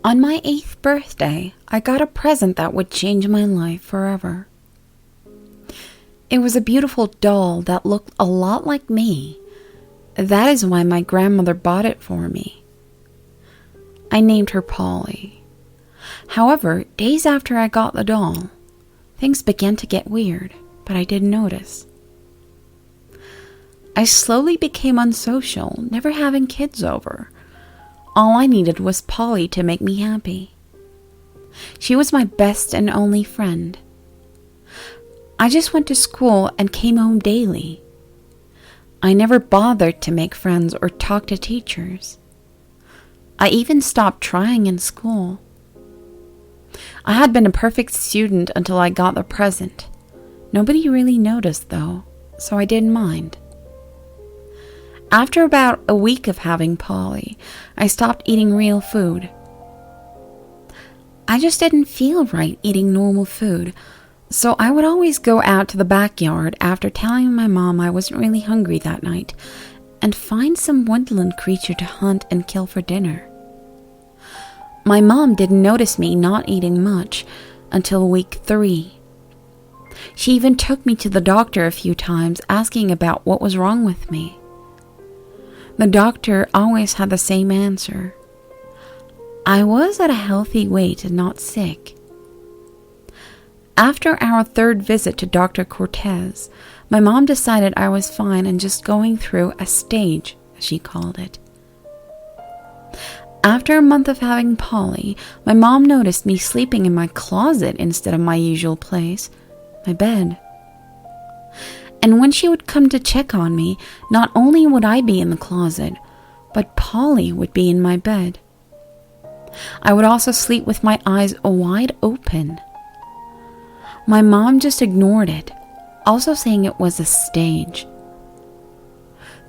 On my 8th birthday, I got a present that would change my life forever. It was a beautiful doll that looked a lot like me. That is why my grandmother bought it for me. I named her Polly. However, days after I got the doll, things began to get weird, but I didn't notice. I slowly became unsocial, never having kids over. All I needed was Polly to make me happy. She was my best and only friend. I just went to school and came home daily. I never bothered to make friends or talk to teachers. I even stopped trying in school. I had been a perfect student until I got the present. Nobody really noticed though, so I didn't mind. After about a week of having Polly, I stopped eating real food. I just didn't feel right eating normal food, so I would always go out to the backyard after telling my mom I wasn't really hungry that night and find some woodland creature to hunt and kill for dinner. My mom didn't notice me not eating much until week 3. She even took me to the doctor a few times asking about what was wrong with me. The doctor always had the same answer. I was at a healthy weight and not sick. After our 3rd visit to Dr. Cortez, my mom decided I was fine and just going through a stage, as she called it. After a month of having Polly, my mom noticed me sleeping in my closet instead of my usual place, my bed. And when she would come to check on me, not only would I be in the closet, but Polly would be in my bed. I would also sleep with my eyes wide open. My mom just ignored it, also saying it was a stage.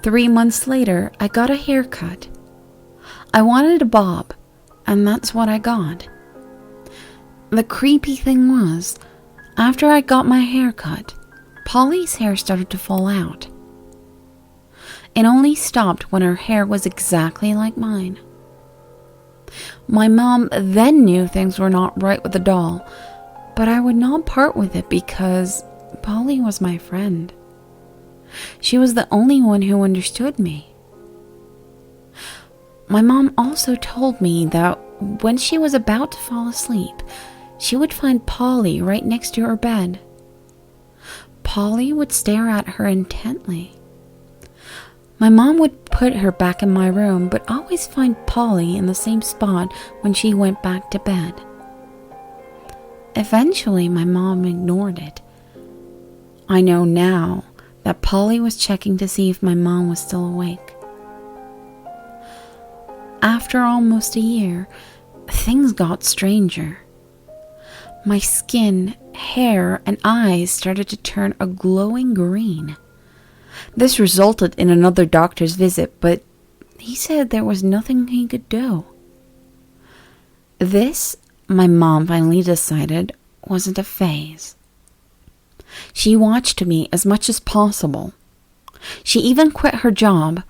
3 months later, I got a haircut. I wanted a bob, and that's what I got. The creepy thing was, after I got my haircut, Polly's hair started to fall out. It only stopped when her hair was exactly like mine. My mom then knew things were not right with the doll, but I would not part with it because Polly was my friend. She was the only one who understood me. My mom also told me that when she was about to fall asleep, she would find Polly right next to her bed. Polly would stare at her intently. My mom would put her back in my room, but always find Polly in the same spot when she went back to bed. Eventually, my mom ignored it. I know now that Polly was checking to see if my mom was still awake. After almost a year, things got stranger. My skin, hair, and eyes started to turn a glowing green. This resulted in another doctor's visit, but he said there was nothing he could do. This, my mom finally decided, wasn't a phase. She watched me as much as possible. She even quit her job,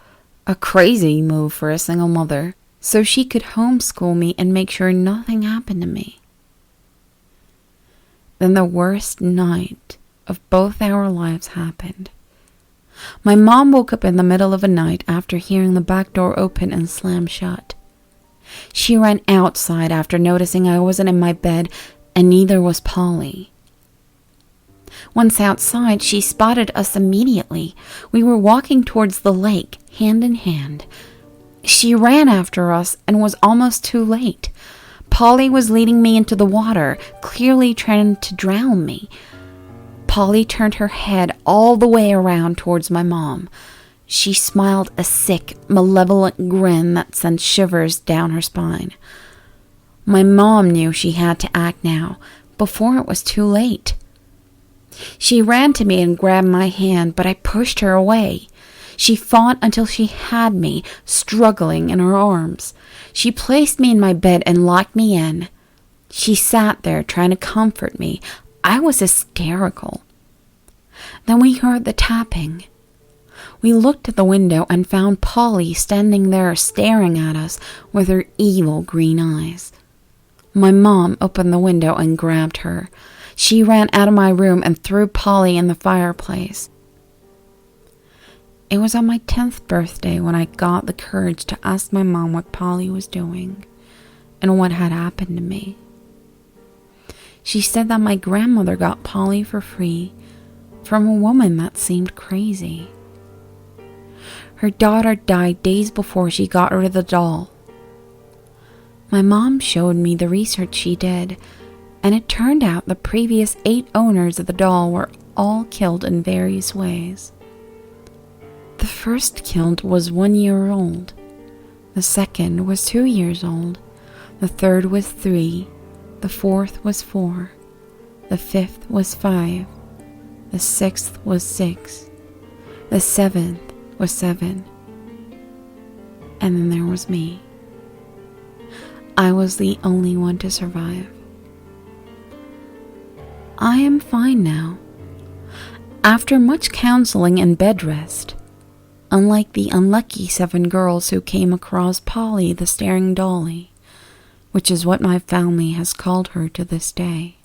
a crazy move for a single mother, so she could homeschool me and make sure nothing happened to me. Then the worst night of both our lives happened. My mom woke up in the middle of the night after hearing the back door open and slam shut. She ran outside after noticing I wasn't in my bed, and neither was Polly. Once outside, she spotted us immediately. We were walking towards the lake, hand in hand. She ran after us and was almost too late. Polly was leading me into the water, clearly trying to drown me. Polly turned her head all the way around towards my mom. She smiled a sick, malevolent grin that sent shivers down her spine. My mom knew she had to act now, before it was too late. She ran to me and grabbed my hand, but I pushed her away. She fought until she had me, struggling in her arms. She placed me in my bed and locked me in. She sat there trying to comfort me. I was hysterical. Then we heard the tapping. We looked at the window and found Polly standing there staring at us with her evil green eyes. My mom opened the window and grabbed her. She ran out of my room and threw Polly in the fireplace. It was on my 10th birthday when I got the courage to ask my mom what Polly was doing and what had happened to me. She said that my grandmother got Polly for free from a woman that seemed crazy. Her daughter died days before she got rid of the doll. My mom showed me the research she did, and it turned out the previous 8 owners of the doll were all killed in various ways. The first killed was 1 year old. The second was 2 years old. The third was 3. The fourth was 4. The fifth was 5. The 6th was 6. The 7th was 7. And then there was me. I was the only one to survive. I am fine now. After much counseling and bed rest, unlike the unlucky 7 girls who came across Polly the staring Dolly, which is what my family has called her to this day.